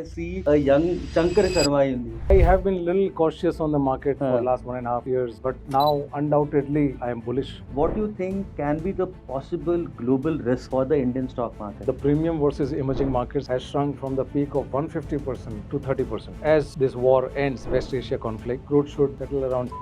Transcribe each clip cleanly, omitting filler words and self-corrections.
I see a young Shankar Sharma in you. I have been a little cautious on the market for Huh. the last 1.5 years, but now undoubtedly I am bullish. What do you think can be the possible global risk for the Indian stock market? The premium versus emerging markets has shrunk from the peak of 150% to 30%. As this war ends, West Asia conflict, crude should settle around.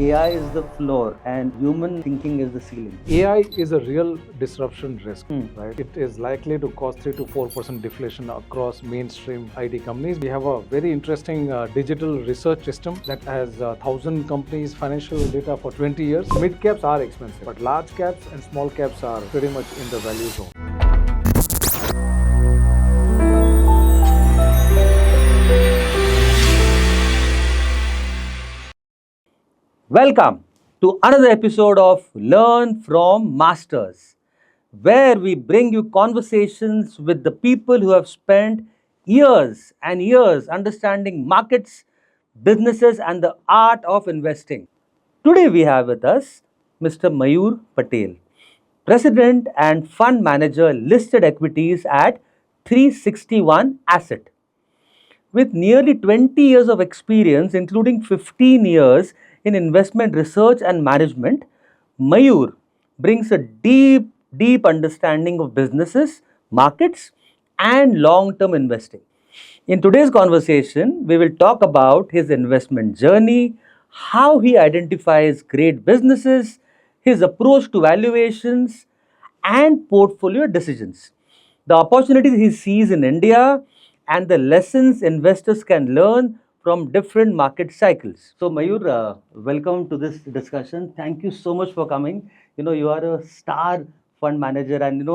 AI is the floor and human thinking is the ceiling. AI is a real disruption risk, Hmm. right? It is likely to cause 3 to 4% deflation across mainstream IT companies. We have a very interesting digital research system that has 1,000 companies' financial data for 20 years. Mid caps are expensive, but large caps and small caps are pretty much in the value zone. Welcome to another episode of Learn from Masters, where we bring you conversations with the people who have spent years and years understanding markets, businesses, and the art of investing. Today we have with us Mr. Mayur Patel, President and Fund Manager listed equities at 361 Asset. With nearly 20 years of experience, including 15 years in investment research and management, Mayur brings a deep understanding of businesses, markets, and long term investing. In today's conversation, we will talk about his investment journey, how he identifies great businesses, his approach to valuations, and portfolio decisions, the opportunities he sees in India, and the lessons investors can learn from different market cycles. So, Mayur, welcome to this discussion. Thank you so much for coming. You are a star fund manager, and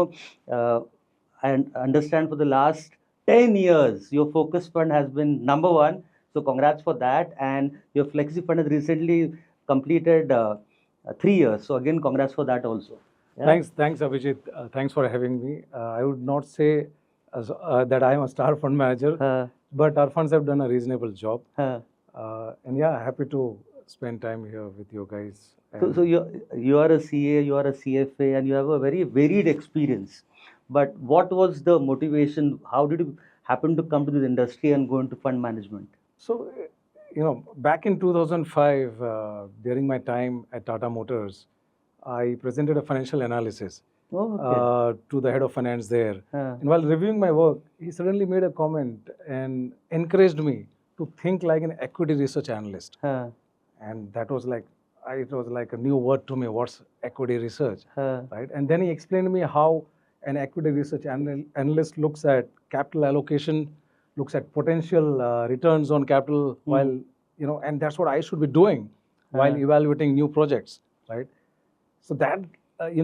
I understand for the last 10 years, your focus fund has been number one. So, congrats for that. And your Flexi fund has recently completed 3 years. So, again, congrats for that also. Yeah? Thanks, Abhijit. Thanks for having me. I would not say that I am a star fund manager, but our funds have done a reasonable job. And yeah, happy to spend time here with you guys. So you are a CA, you are a CFA, and you have a very varied experience. But what was the motivation? How did you happen to come to this industry and go into fund management? So, back in 2005, during my time at Tata Motors, I presented a financial analysis Oh, okay. to the head of finance there. Huh. And while reviewing my work, he suddenly made a comment and encouraged me to think like an equity research analyst. Huh. And that was like, it was like a new word to me. What's equity research, right? And then he explained to me how an equity research analyst looks at capital allocation, looks at potential returns on capital, while and that's what I should be doing while evaluating new projects, right? So that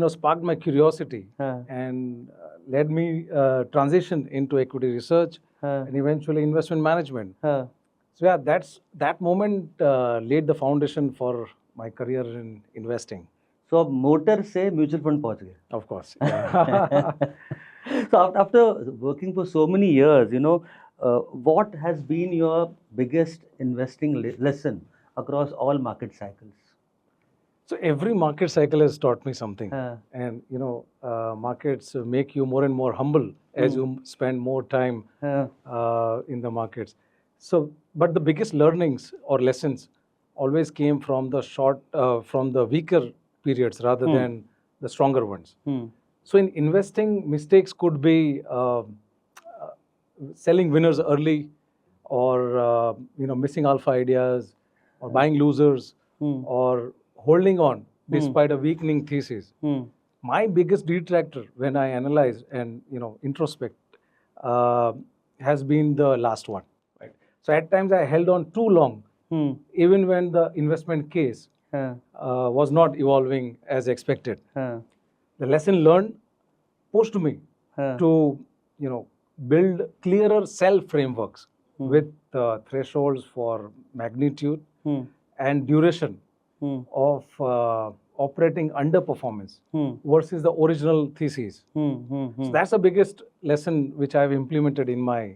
sparked my curiosity and led me transition into equity research and eventually investment management. So yeah, that moment laid the foundation for my career in investing. So अब motor से mutual fund पहुंच गए. Of course. Yeah. So after working for so many years, what has been your biggest investing lesson across all market cycles? So every market cycle has taught me something, and markets make you more and more humble as you spend more time in the markets. So, but the biggest learnings or lessons always came from the weaker periods rather than the stronger ones. So in investing, mistakes could be selling winners early, or missing alpha ideas, or buying losers, or holding on despite a weakening thesis. My biggest detractor when I analyze and introspect has been the last one. Right? So at times I held on too long, even when the investment case was not evolving as expected. The lesson learned pushed me to build clearer sell frameworks with thresholds for magnitude and duration of operating underperformance versus the original thesis. So that's the biggest lesson which I've implemented in my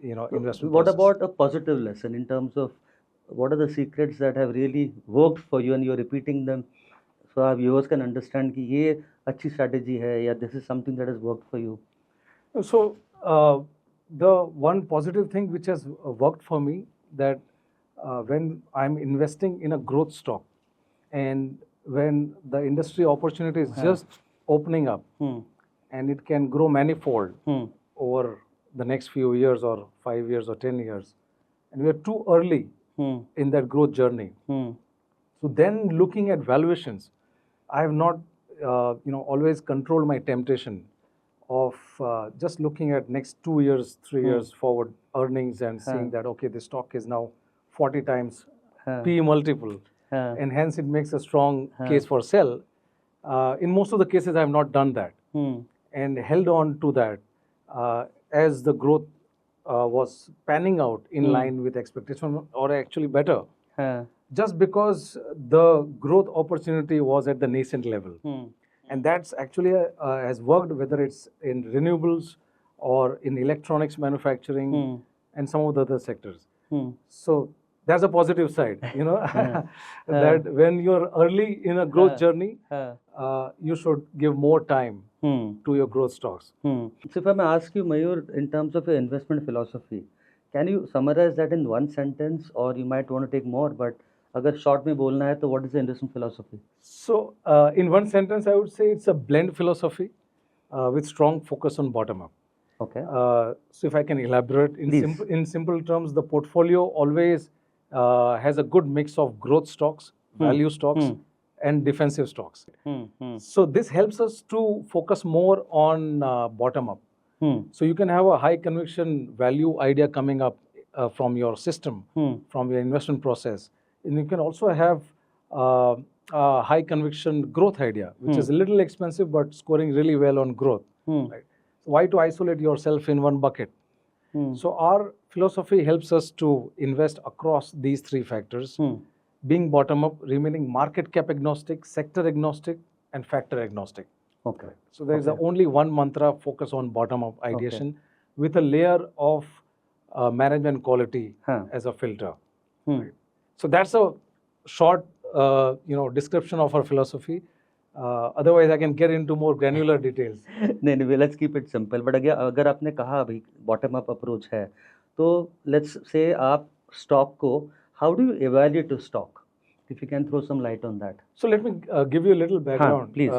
investment What process. about a positive lesson in terms of what are the secrets that have really worked for you and you're repeating them so our viewers can understand कि ये अच्छी strategy है या this is something that has worked for you? So the one positive thing which has worked for me, that when I'm investing in a growth stock and when the industry opportunity is just opening up and it can grow manifold over the next few years or 5 years or 10 years, and we are too early in that growth journey. So then looking at valuations, I have not always controlled my temptation of just looking at next 2 years, 3 years forward earnings and seeing that, okay, the stock is now 40 times P multiple, and hence it makes a strong case for sell. In most of the cases, I have not done that and held on to that as the growth was panning out in line with expectation, or actually better, just because the growth opportunity was at the nascent level. And that's actually has worked, whether it's in renewables or in electronics manufacturing and some of the other sectors. So that's a positive side, that when you're early in a growth journey, you should give more time to your growth stocks. So if I may ask you, Mayur, in terms of your investment philosophy, can you summarize that in one sentence, or you might want to take more, but अगर short में बोलना है तो what is the investment philosophy? So in one sentence, I would say it's a blend philosophy with strong focus on bottom up. Okay. So if I can elaborate, in simple terms, the portfolio always has a good mix of growth stocks, value stocks, and defensive stocks. So this helps us to focus more on bottom up. So you can have a high conviction value idea coming up from your system, from your investment process. And you can also have a high conviction growth idea, which is a little expensive but scoring really well on growth. Right? Why to isolate yourself in one bucket? So our philosophy helps us to invest across these three factors, being bottom up, remaining market cap agnostic, sector agnostic, and factor agnostic. Okay. So there is only one mantra: focus on bottom up ideation with a layer of management quality as a filter. Right? So that's a short description of our philosophy. Otherwise, I can get into more granular details. नहीं, let's keep it simple. But अगर आपने कहा अभी bottom up approach है, तो let's say आप stock को, how do you evaluate a stock? If you can throw some light on that. So let me give you a little background. Please.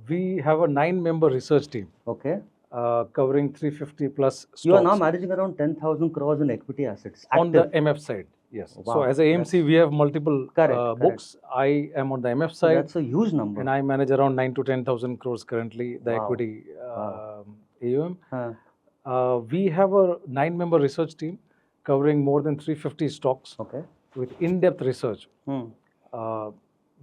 We have a 9-member research team. Okay. Covering 350 plus stocks. You are now managing around 10,000 crores in equity assets. On the MF side, yes. Wow. So as a AMC, we have multiple books. I am on the MF side. So that's a huge number. And I manage around 9 to 10,000 crores currently, the equity AUM. We have a 9-member research team covering more than 350 stocks with in-depth research.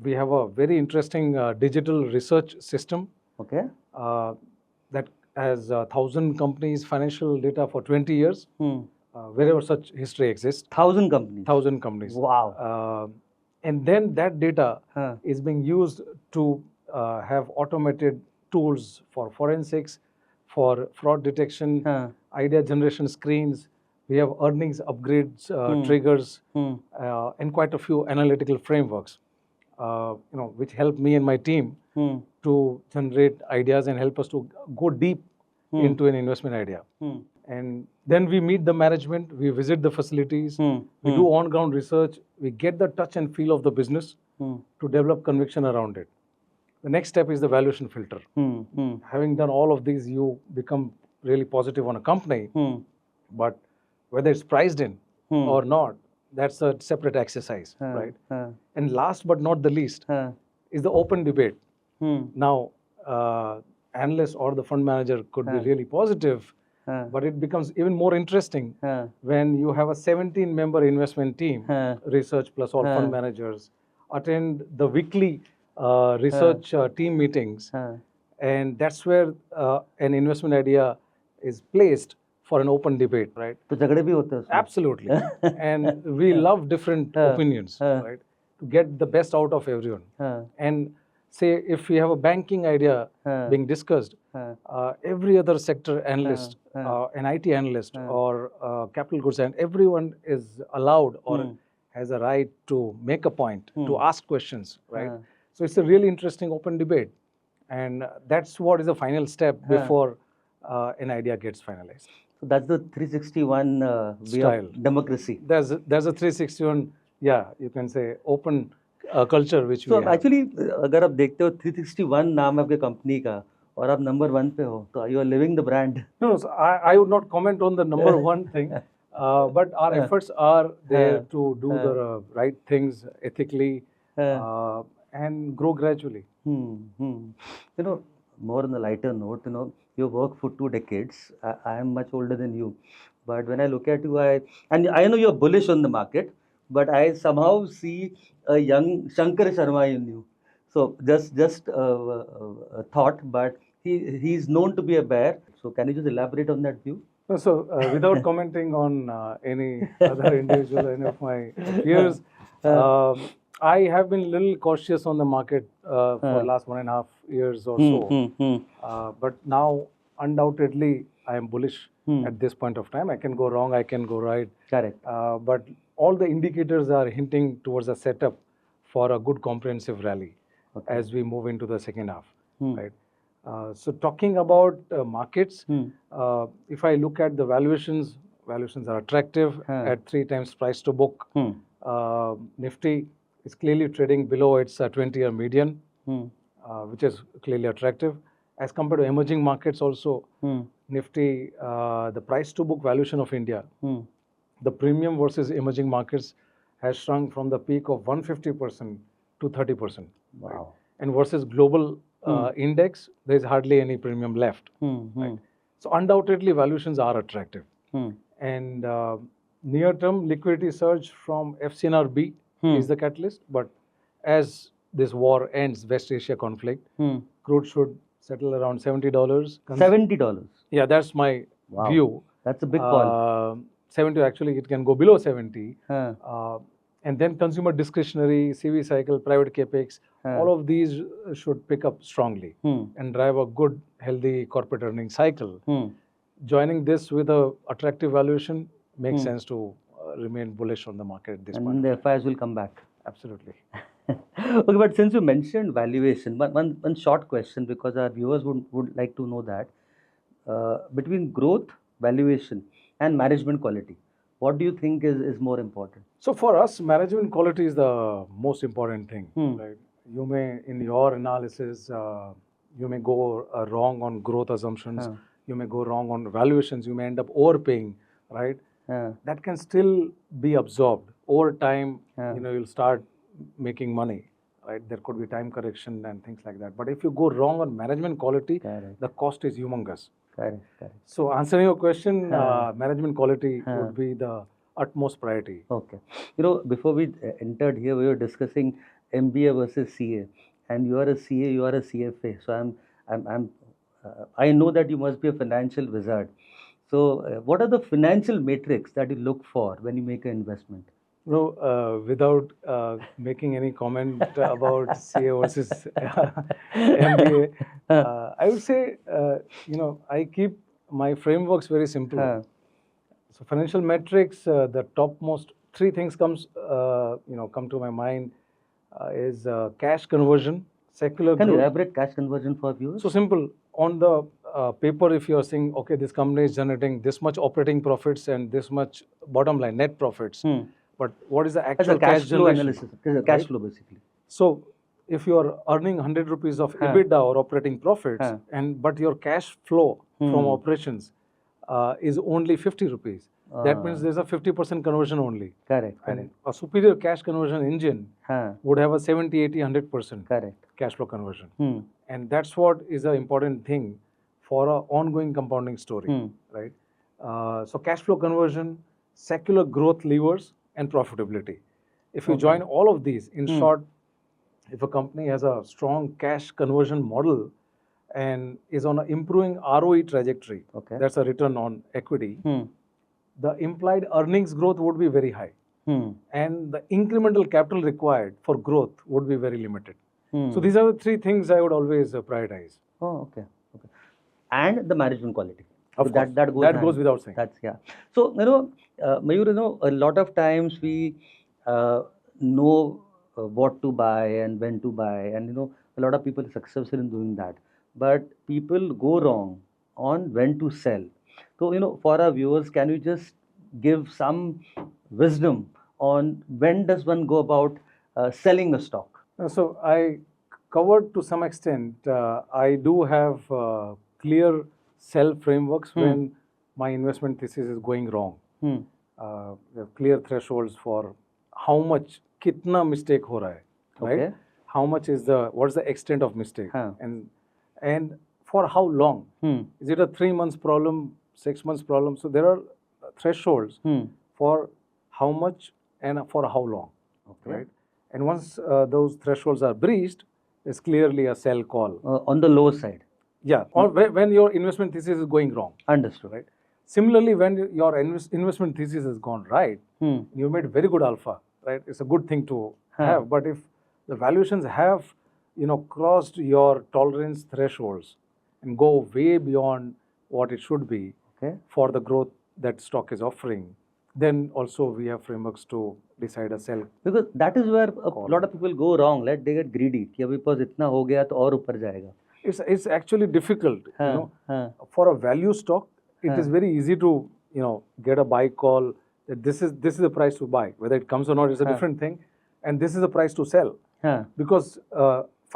We have a very interesting digital research system that has 1,000 companies' financial data for 20 years, wherever such history exists. 1,000 companies? 1,000 companies. Wow. And then that data is being used to have automated tools for forensics, for fraud detection, idea generation screens. We have earnings upgrades, triggers, and quite a few analytical frameworks, which help me and my team to generate ideas and help us to go deep into an investment idea. And then we meet the management, we visit the facilities, we do on-ground research, we get the touch and feel of the business to develop conviction around it. The next step is the valuation filter. Having done all of these, you become really positive on a company, but whether it's priced in or not, that's a separate exercise, right? And last but not the least is the open debate. Now, analyst or the fund manager could be really positive, but it becomes even more interesting when you have a 17-member investment team, research plus all fund managers, attend the weekly research team meetings, and that's where an investment idea is placed for an open debate, right? तो झगड़े भी होते हैं. Absolutely. And we love different opinions, right? To get the best out of everyone. And say if we have a banking idea being discussed, every other sector analyst, an IT analyst or capital goods, and everyone is allowed or has a right to make a point, to ask questions, right? So it's a really interesting open debate. And that's what is the final step before an idea gets finalized. So that's the 361 way Style. of democracy. There's a 361, yeah, you can say open culture which So we have. actually, अगर आप देखते हो 361 नाम है आपके company का और आप नंबर 1 पे हो, तो you are living the brand. No, so I would not comment on the number one thing, but our efforts are there to do the right things ethically and grow gradually. You know, more on a lighter note, you know, you worked for 2 decades. I am much older than you, but when I look at you, and I know you're bullish on the market, but I somehow see a young Shankar Sharma in you. So just a thought, but he's known to be a bear. So can you just elaborate on that view? So, without commenting on any other individual, any of my peers, I have been a little cautious on the market for last 1.5 years or so. But now, undoubtedly, I am bullish at this point of time. I can go wrong, I can go right. Correct. But all the indicators are hinting towards a setup for a good comprehensive rally as we move into the second half, right? So talking about markets, if I look at the valuations are attractive at 3 times price to book. Nifty is clearly trading below its 20-year median, which is clearly attractive. As compared to emerging markets also, Nifty, the price to book valuation of India, the premium versus emerging markets has shrunk from the peak of 150% to 30%. Wow. Right? And versus global index, there is hardly any premium left. Right? So undoubtedly, valuations are attractive. And near-term liquidity surge from FCNRB is the catalyst. But as this war ends, West Asia conflict, crude should settle around $70. $70. Yeah, that's my view. That's a big call. 70, actually, it can go below 70. And then consumer discretionary, CV cycle, private capex, all of these should pick up strongly and drive a good, healthy corporate earnings cycle. Joining this with a attractive valuation makes sense to remain bullish on the market at this point. And the FIs will come back. Absolutely. Okay, but since you mentioned valuation, one short question, because our viewers would like to know that between growth, valuation, and management quality, what do you think is more important? So for us, management quality is the most important thing. Right? You may, in your analysis, you may go wrong on growth assumptions. You may go wrong on valuations. You may end up overpaying, right? That can still be absorbed over time. You'll start making money, right? There could be time correction and things like that. But if you go wrong on management quality, the cost is humongous. Correct. So answering your question, management quality would be the utmost priority. Okay. Before we entered here, we were discussing MBA versus CA, and you are a CA, you are a CFA. So I know that you must be a financial wizard. So what are the financial metrics that you look for when you make an investment? No, without making any comment about CA versus MBA, I would say, I keep my frameworks very simple. So financial metrics, the topmost 3 things come to my mind is cash conversion, secular Can growth. you elaborate cash conversion for viewers? So simple. On the paper, if you are saying, okay, this company is generating this much operating profits and this much bottom line net profits, but what is the actual cash flow generation? analysis? Cash flow, basically. So if you are earning 100 rupees of EBITDA or operating profits, but your cash flow from operations is only 50 rupees, that means there's a 50% conversion only. Correct. And a superior cash conversion engine would have a 70, 80, 100% cash flow conversion. And that's what is an important thing for an ongoing compounding story, right? So cash flow conversion, secular growth levers, and profitability. If you join all of these, in short, if a company has a strong cash conversion model and is on an improving ROE trajectory, that's a return on equity, the implied earnings growth would be very high. And the incremental capital required for growth would be very limited. So these are the 3 things I would always prioritize. Oh, okay. And the management quality. Of course. That goes without saying. So, Mayur, a lot of times we know what to buy and when to buy, and a lot of people are successful in doing that. But people go wrong on when to sell. So, for our viewers, can you just give some wisdom on when does one go about selling a stock? So I covered to some extent. I do have clear sell frameworks when my investment thesis is going wrong. We have clear thresholds for how much kitna mistake ho raha hai, right? Okay. How much is what's the extent of mistake, Huh. and for how long? Is it a 3 months problem, 6 months problem? So there are thresholds for how much and for how long, Okay. right? And once those thresholds are breached, it's clearly a sell call. On the low side. Yeah, or when your investment thesis is going wrong. Understood. Right. Similarly, when your investment thesis has gone right, you made very good alpha, right? It's a good thing to have. But if the valuations have, crossed your tolerance thresholds and go way beyond what it should be for the growth that stock is offering, then also we have frameworks to decide a sell. Because that is where a lot of people go wrong. They get greedy. कि अभी बस इतना हो गया तो और ऊपर जाएगा. It's actually difficult, for a value stock. It is very easy to get a buy call that this is the price to buy. Whether it comes or not is a different thing, and this is the price to sell. Because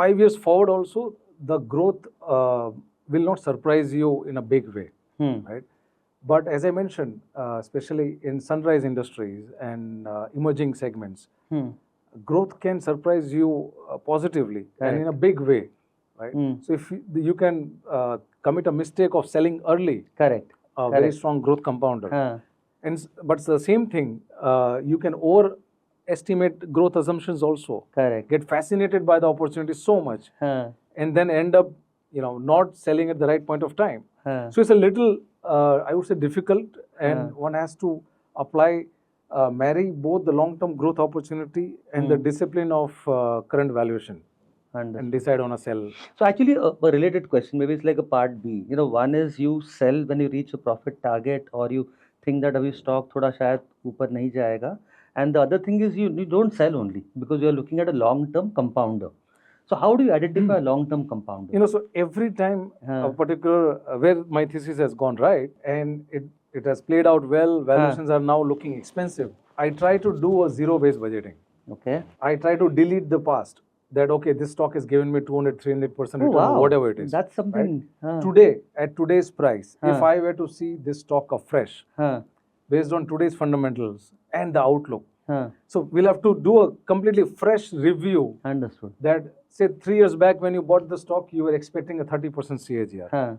5 years forward also the growth will not surprise you in a big way, right? But as I mentioned, especially in sunrise industries and emerging segments, growth can surprise you positively and in a big way, right? So if you can commit a mistake of selling early, a very strong growth compounder, but the same thing, you can overestimate growth assumptions also. Get fascinated by the opportunity so much, and then end up not selling at the right point of time. So it's a little I would say difficult, and one has to marry both the long-term growth opportunity and the discipline of current valuation, and decide on a sell. So actually, a related question, maybe it's like a part B. One is you sell when you reach a profit target, or you think that अभी stock थोड़ा शायद ऊपर नहीं जाएगा, and the other thing is you don't sell only because you are looking at a long-term compounder. So how do you identify a long-term compounder? So every time a particular where my thesis has gone right and it has played out well, valuations are now looking expensive, I try to do a zero-based budgeting. Okay. I try to delete the past. That this stock has given me 200-300% return, or whatever it is. That's something. Right? Today, at today's price, if I were to see this stock afresh, based on today's fundamentals and the outlook, so we'll have to do a completely fresh review. Understood. That say 3 years back when you bought the stock, you were expecting a 30% CAGR.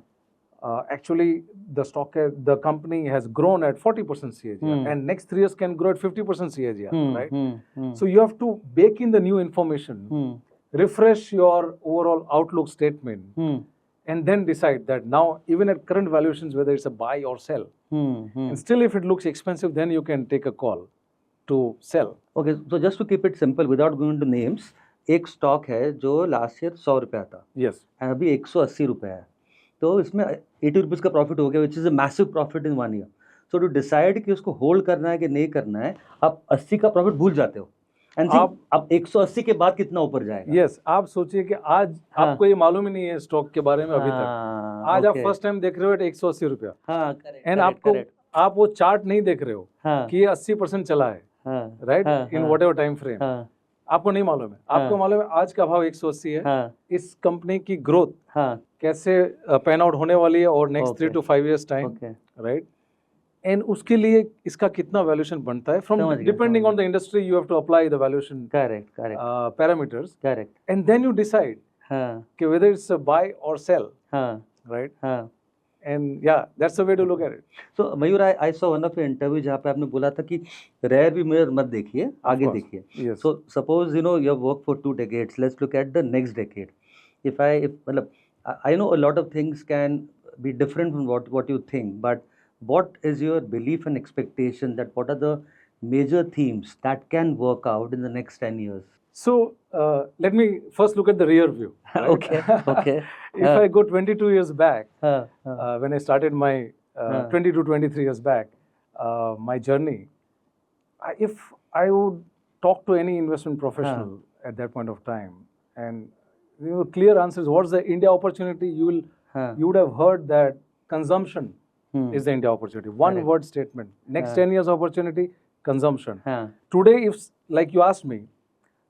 Actually, the company has grown at 40% CAGR, and next 3 years can grow at 50% CAGR, right? So you have to bake in the new information, refresh your overall outlook statement, and then decide that now, even at current valuations, whether it's a buy or sell. And still, if it looks expensive, then you can take a call to sell. Okay, so just to keep it simple, without going into names, एक stock है जो last year 100 रुपया था, अभी 180 रुपया है, तो इसमें 80 रुपीज़ का प्रॉफिट हो गया, which is a massive profit in 1 year. So to decide कि उसको होल्ड करना है कि नहीं करना है, आप 80 का प्रॉफिट भूल जाते हो, एंड आप 180 के बाद कितना ऊपर जाएगा. आप सोचिए कि आज आपको ये मालूम ही नहीं है स्टॉक के बारे में अभी तक. आज आप फर्स्ट टाइम देख रहे हो 180 रुपया, एंड आप वो चार्ट नहीं देख रहे हो कि ये 80% चला है, right, in what ever time frame. आपको नहीं मालूम है. आपको मालूम है आज का भाव 180 है. इस कंपनी की ग्रोथ कैसे पैन आउट होने वाली है और next 3 to 5 years time, right, and उसके लिए इसका कितना वैल्यूएशन बनता है. From depending on the industry you have to apply the valuation parameters, and then you decide कि वेदर इट्स अ बाय और sell, right. And yeah, that's the way to look at it. So Mayur, I saw one of your interview जहाँ पे आपने बोला था कि rare भी mirror मत देखिए, आगे देखिए. Yes. So suppose you have worked for 2 decades. Let's look at the next decade. I know a lot of things can be different from what you think, but what is your belief and expectation that what are the major themes that can work out in the next 10 years? So let me first look at the rear view. Right? Okay. If I go 22 years back, when I started my 20 to 23 years back, my journey, if I would talk to any investment professional at that point of time, and clear answers, what's the India opportunity? You would have heard that consumption is the India opportunity. One word statement. Next 10 years opportunity, consumption. Today, if like you asked me,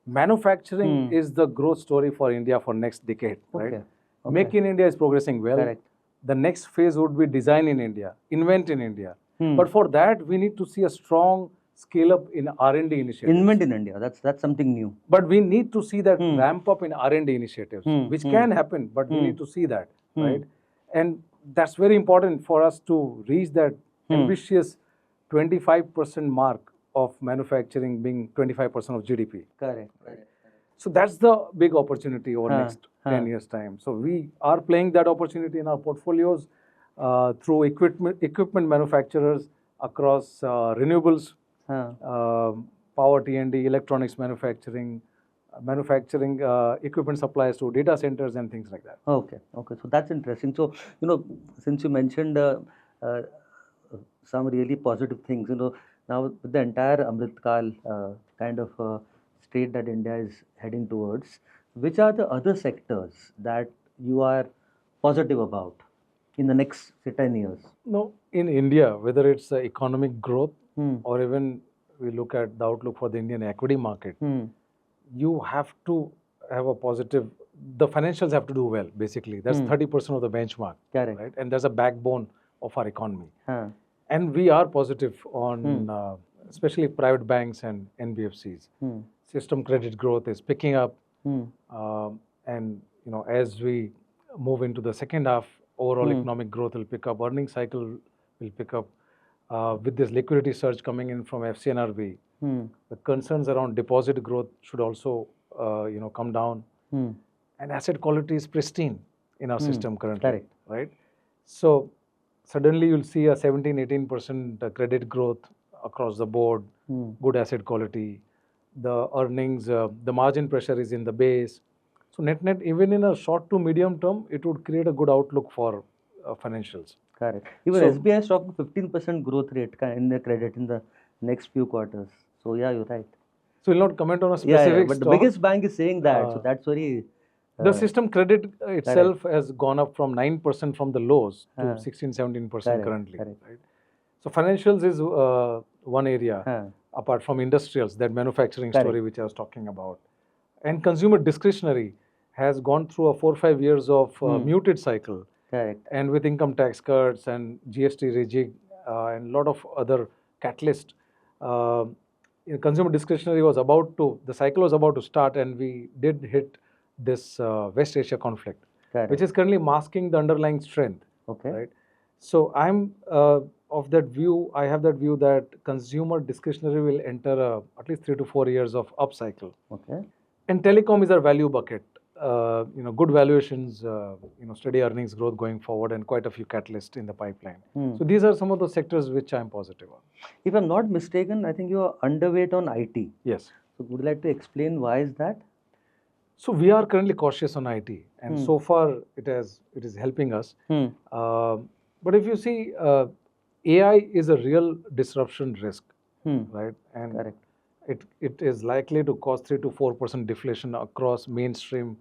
manufacturing is the growth story for India for next decade, right? Make in India is progressing well. Correct. The next phase would be design in India, invent in India. But for that, we need to see a strong scale up in R&D initiatives. Invent in India. That's something new. But we need to see that ramp up in R&D initiatives, which can happen, but we need to see that, right? And that's very important for us to reach that ambitious 25% mark of manufacturing being 25% of GDP. Correct. So that's the big opportunity over next 10 years time. So we are playing that opportunity in our portfolios through equipment manufacturers across renewables, power T&D, electronics manufacturing, equipment suppliers to data centers and things like that. Okay. So that's interesting. So, since you mentioned some really positive things, now with the entire Amritkal kind of state that India is heading towards, which are the other sectors that you are positive about in the next, say, 10 years? No, in India, whether it's economic growth or even we look at the outlook for the Indian equity market, you have to have a positive, the financials have to do well, basically. That's 30% of the benchmark. Correct. Right? And there's a backbone of our economy. And we are positive on especially private banks and NBFCs. System credit growth is picking up. And as we move into the second half, overall economic growth will pick up, earning cycle will pick up. With this liquidity surge coming in from FCNRB, the concerns around deposit growth should also come down. And asset quality is pristine in our system currently. Correct. Right? So suddenly you'll see a 17-18% credit growth across the board, good asset quality. The earnings, the margin pressure is in the base. So net, even in a short to medium term, it would create a good outlook for financials. Correct. Even SBI is talking 15% growth rate in the credit in the next few quarters. So yeah, you're right. So we'll not comment on a specific but stock. the biggest bank is saying that. So that's very... the system credit itself has gone up from 9% from the lows to 16-17% currently. Right? So financials is one area apart from industrials, that manufacturing story which I was talking about. And consumer discretionary has gone through a 4-5 years of muted cycle. Correct. And with income tax cuts and GST rejig and a lot of other catalysts, consumer discretionary was the cycle was about to start, and we did hit this West Asia conflict, which is currently masking the underlying strength. Okay. Right? So I'm of that view, I have that view that consumer discretionary will enter at least 3 to 4 years of upcycle. Okay. And telecom is our value bucket. Good valuations, steady earnings growth going forward, and quite a few catalysts in the pipeline. So these are some of those sectors which I'm positive on. If I'm not mistaken, I think you are underweight on IT. Yes. So would you like to explain why is that? So we are currently cautious on IT, and so far it is helping us. But if you see, AI is a real disruption risk, right? And correct. It is likely to cause 3 to 4% deflation across mainstream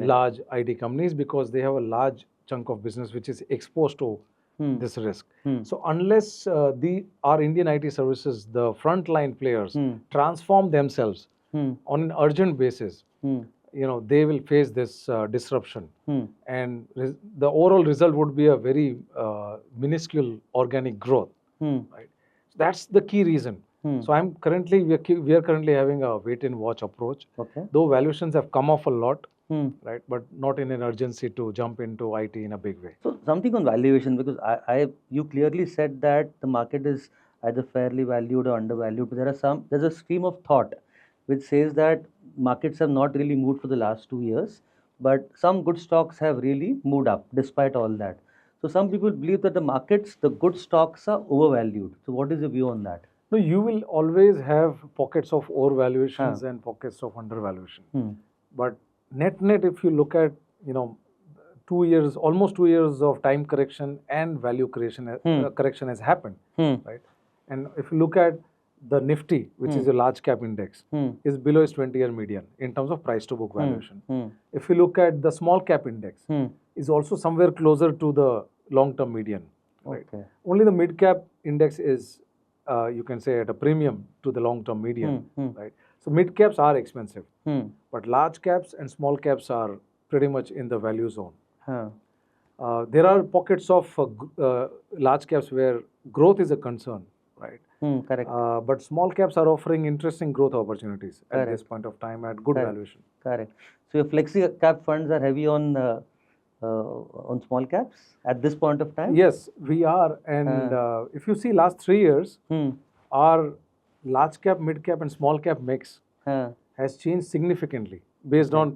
large IT companies, because they have a large chunk of business which is exposed to this risk. So unless our Indian IT services, the frontline players, transform themselves on an urgent basis, they will face this disruption. And the overall result would be a very minuscule organic growth. Right? So that's the key reason. So we are currently having a wait and watch approach. Okay. Though valuations have come off a lot, right, but not in an urgency to jump into IT in a big way. So something on valuation, because you clearly said that the market is either fairly valued or undervalued. But there's a stream of thought which says that markets have not really moved for the last 2 years, but some good stocks have really moved up despite all that. So some people believe that the good stocks are overvalued. So what is your view on that? No, you will always have pockets of overvaluations and pockets of undervaluation. But net, if you look at, 2 years, almost 2 years of time correction and value correction has happened, right? And if you look at the Nifty, which is a large cap index, is below its 20-year median in terms of price to book valuation. If you look at the small cap index, is also somewhere closer to the long-term median. right? Okay. Only the mid cap index is, you can say, at a premium to the long term median, right? So mid caps are expensive, but large caps and small caps are pretty much in the value zone. Huh. There are pockets of large caps where growth is a concern, right? Correct. But small caps are offering interesting growth opportunities at this Correct. point of time at good Correct. valuation. Correct. So your flexi cap funds are heavy on small caps at this point of time? Yes, we are. And if you see last 3 years, our large cap, mid cap, and small cap mix Huh. has changed significantly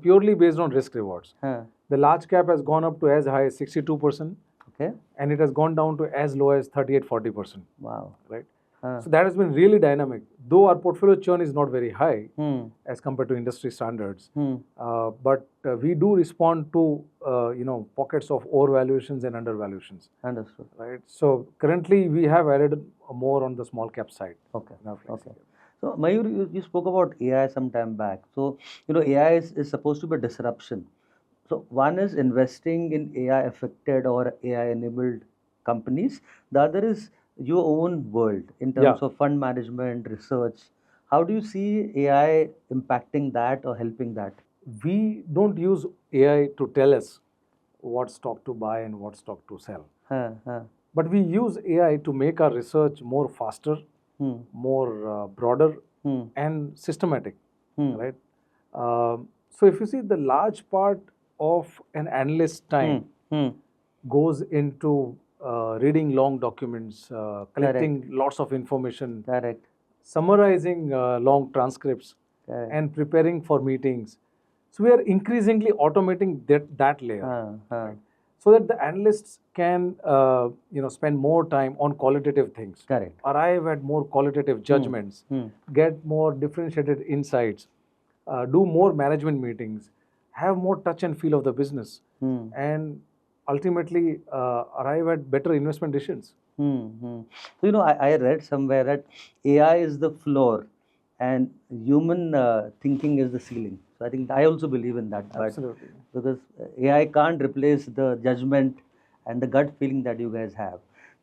purely based on risk rewards. Huh. The large cap has gone up to as high as 62%, Okay. and it has gone down to as low as 38-40%. Wow. Right. Huh. So that has been really dynamic. Though our portfolio churn is not very high as compared to industry standards, but we do respond to pockets of overvaluations and undervaluations. Understood. Right. So currently we have added more on the small cap side. Okay. in our flexi Okay. cap. So Mayur, you spoke about AI some time back. So AI is supposed to be a disruption. So one is investing in AI affected or AI enabled companies. The other is your own world in terms Yeah. of fund management, research. How do you see AI impacting that or helping that? We don't use AI to tell us what stock to buy and what stock to sell. Huh, huh, But we use AI to make our research more faster, more broader, and systematic, right? So if you see, the large part of an analyst's time goes into reading long documents, collecting lots of information, correct. summarizing long transcripts, Correct. and preparing for meetings. So we are increasingly automating that layer, right? So that the analysts can spend more time on qualitative things, Correct. arrive at more qualitative judgments, get more differentiated insights, do more management meetings, have more touch and feel of the business, and ultimately arrive at better investment decisions. So, I read somewhere that AI is the floor and human thinking is the ceiling. So, I think I also believe in that. But Absolutely. because AI can't replace the judgment and the gut feeling that you guys have.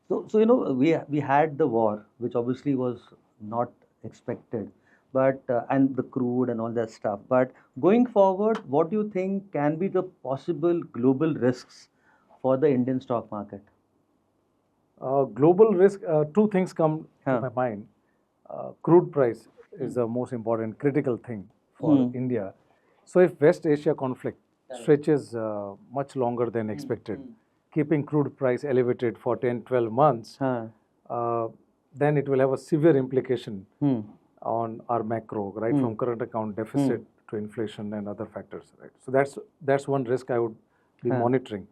So we had the war, which obviously was not expected, but and the crude and all that stuff. But going forward, what do you think can be the possible global risks for the Indian stock market? Global risk, two things come to Huh. my mind. Crude price is the most important critical thing for India. So if West Asia conflict stretches much longer than expected, keeping crude price elevated for 10, 12 months, Huh. then it will have a severe implication on our macro, right, from current account deficit to inflation and other factors, right? So that's one risk I would be monitoring.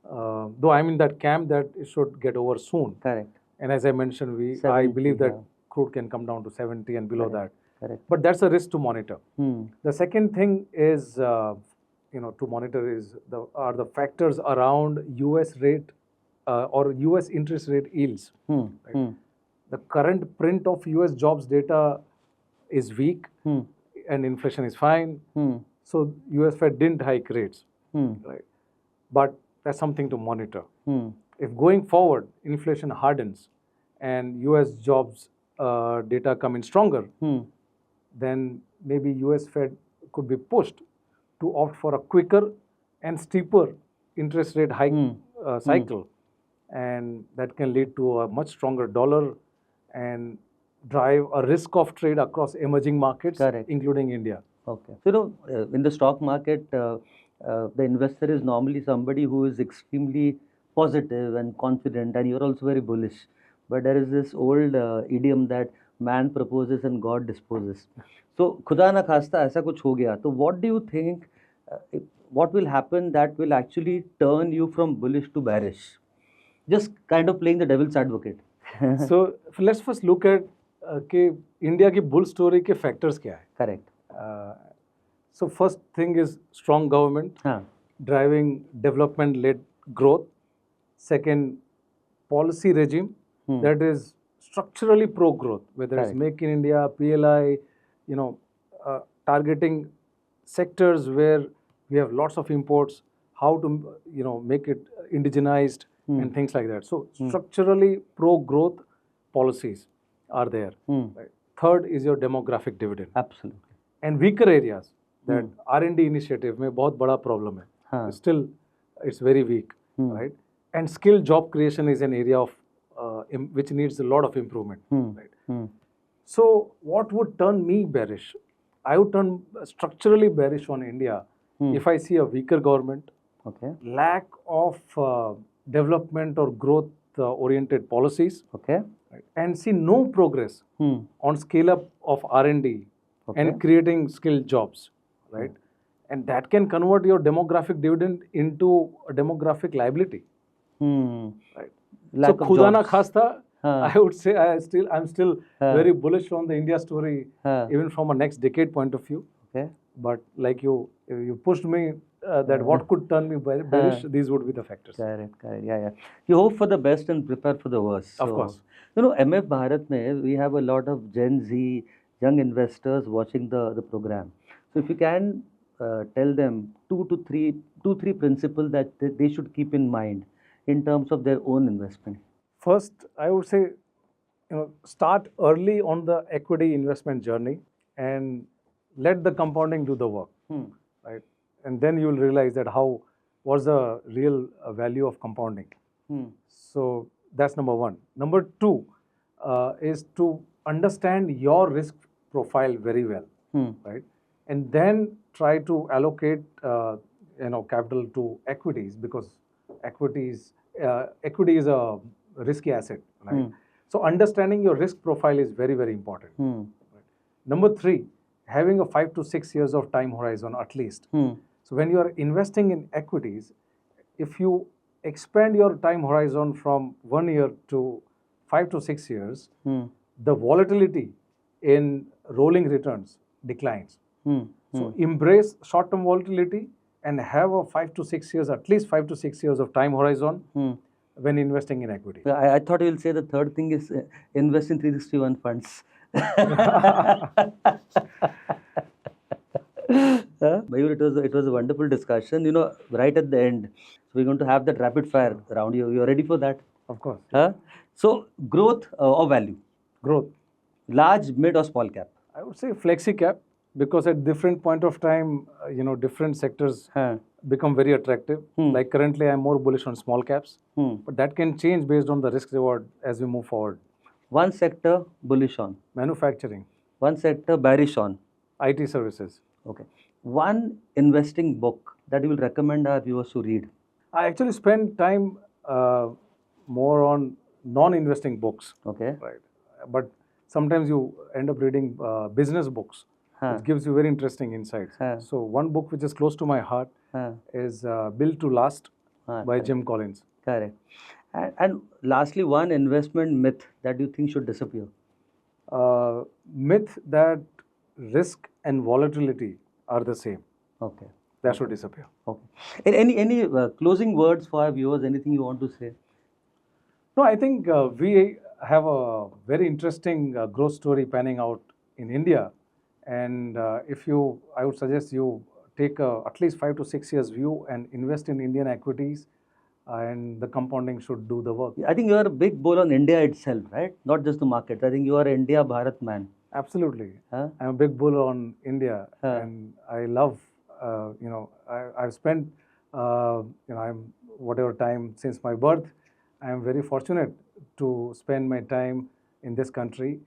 Though I'm in that camp that it should get over soon. Correct. And as I mentioned, I 70, believe that yeah. crude can come down to 70 and below that. Correct. But that's a risk to monitor. The second thing is, to monitor are the factors around U.S. rate or U.S. interest rate yields. Right? The current print of U.S. jobs data is weak, and inflation is fine. So U.S. Fed didn't hike rates, right? But that's something to monitor. If going forward inflation hardens and U.S. jobs data come in stronger, then maybe U.S. Fed could be pushed to opt for a quicker and steeper interest rate hike cycle, and that can lead to a much stronger dollar and drive a risk of trade across emerging markets, Correct. including India. Okay. So, in the stock market, the investor is normally somebody who is extremely positive and confident, and you're also very bullish. But there is this old idiom that man proposes and God disposes. So, खुदा ना खास्ता ऐसा कुछ हो गया. So, what do you think? What will happen that will actually turn you from bullish to bearish? Just kind of playing the devil's advocate. So let's first look at कि India की bull story के factors क्या है. Correct. So first thing is strong government driving development-led growth. Second, policy regime that is structurally pro-growth, whether it's Make in India, PLI, targeting sectors where we have lots of imports, how to make it indigenized, and things like that. So structurally pro-growth policies are there. Right? Third is your demographic dividend. Absolutely. And weaker areas that R&D initiative में बहुत बड़ा problem है. Still, it's very weak, right? And skill job creation is an area of which needs a lot of improvement, right? So, what would turn me bearish? I would turn structurally bearish on India if I see a weaker government, lack of development or growth oriented policies, right? And see no progress on scale up of R&D and creating skilled jobs, right? And that can convert your demographic dividend into a demographic liability, right? Lack so of khuda na jobs. khasta, I would say I'm still very bullish on the India story, even from a next decade point of view. But like you pushed me that what could turn me bearish, these would be the factors. Correct. Yeah. You hope for the best and prepare for the worst. Of course. You know, MF Bharat mein, we have a lot of Gen Z young investors watching the program. So if you can tell them two, three principles that they should keep in mind in terms of their own investment. First, I would say, start early on the equity investment journey and let the compounding do the work, right? And then you will realize that what's the real value of compounding. So that's number one. Number two is to understand your risk profile very well, right? And then try to allocate capital to equities, because equity is a risky asset, right? So understanding your risk profile is very, very important. Right? Number three, having a 5 to 6 years of time horizon at least. So when you are investing in equities, if you expand your time horizon from 1 year to 5 to 6 years, the volatility in rolling returns declines. So embrace short-term volatility and have a 5 to 6 years, at least 5 to 6 years of time horizon when investing in equity. I thought you will say the third thing is invest in 361 funds. Mayur, it was a wonderful discussion. You know, right at the end, so we're going to have that rapid fire round. You're ready for that? Of course. So growth or value? Growth. Large, mid or small cap? I would say flexi cap, because at different point of time, different sectors become very attractive. Like currently, I'm more bullish on small caps, but that can change based on the risk reward as we move forward. One sector bullish on? Manufacturing. One sector bearish on? IT services. Okay. One investing book that you will recommend our viewers to read? I actually spend time more on non-investing books. Okay. Right. But sometimes you end up reading business books, which gives you very interesting insights. So one book which is close to my heart is Built to Last by Jim Collins. Correct. And lastly, one investment myth that you think should disappear? Myth that risk and volatility are the same. Okay. That should disappear. Okay. Any closing words for our viewers? Anything you want to say? No, I think we have a very interesting growth story panning out in India. And I would suggest you take at least 5 to 6 years view and invest in Indian equities, and the compounding should do the work. I think you are a big bull on India itself, right? Not just the market. I think you are an India Bharat man. Absolutely. I'm a big bull on India, and I love, I've spent, I'm whatever time since my birth. I am very fortunate to spend my time in this country,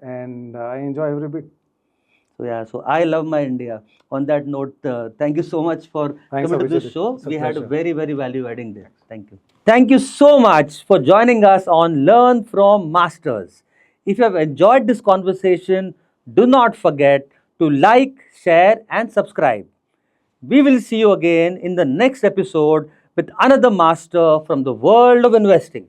and I enjoy every bit. So I love my India. On that note, thank you so much for coming to this show. We had a very, very value-adding day. Thank you. Thank you so much for joining us on Learn from Masters. If you have enjoyed this conversation, do not forget to like, share and subscribe. We will see you again in the next episode with another master from the world of investing.